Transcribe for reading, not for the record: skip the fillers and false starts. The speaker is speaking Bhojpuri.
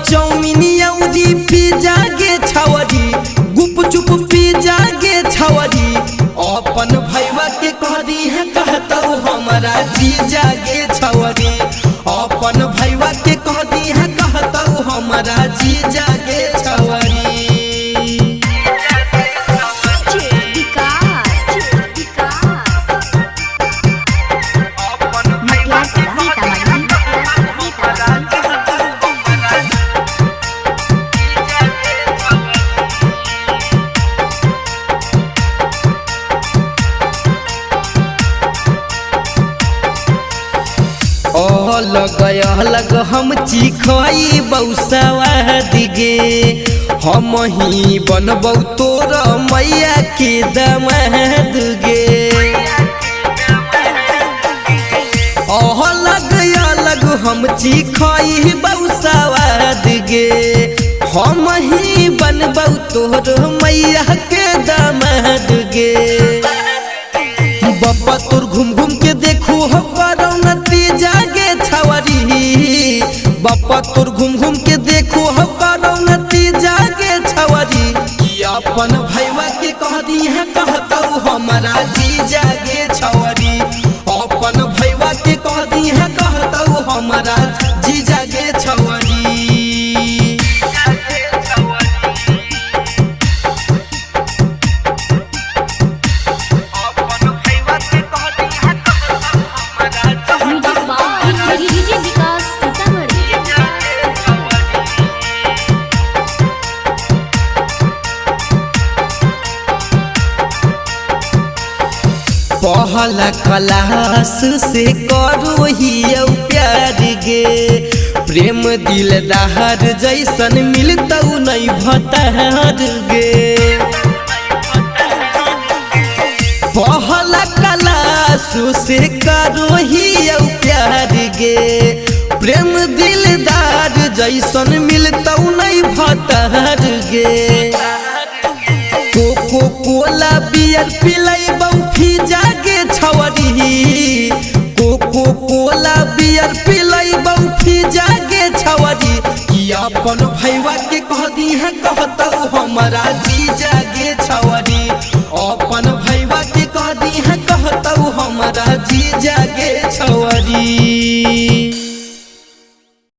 चाउमीन औरी पिज्जा गे छवरी गुप चुप पिज्जा गे छवरी अपन भैया के कहदी है कहता हमारा जीजा गे छवरी अपन भैया के कहदी है कहता हमारा जीजा गे छवरी। अलग हम चिखई बौसवाद गे हम ही बनबौ तोर मैया के दमाद गे। अलग हम चिखई बौसवाद गे हम ही बनबौ तोर मैया के दमाद गे। बप्पा तोर घूम घूम के देखू हो करो नतीजा गे छवरी बप्पा तोर घूम घूम के देखू हो करो नतीजा गे छवरी कि अपन भैया के कहदी है कहता हमारा जीजा गे छवरी अपन भैया के कहदी है कहता हमारा जीजा गे छवरी। पहला क्लास से करो ही प्यार गे प्रेम दिलदार जैसन मिलता नहीं भतार गे। पहला क्लास से करो ही प्यार गे प्रेम दिलदार जैसन मिलता नहीं भतार गे। कोको कोला बियर पिलाइबौ फिजा गे छवरी कोको कोला बियर पिलाइबौ फिजा गे छवरी कि अपन भैया के कहदी है कहता हमारा जीजा गे छवरी अपन भैया के कहदी है कहता हमारा जीजा गे छवरी।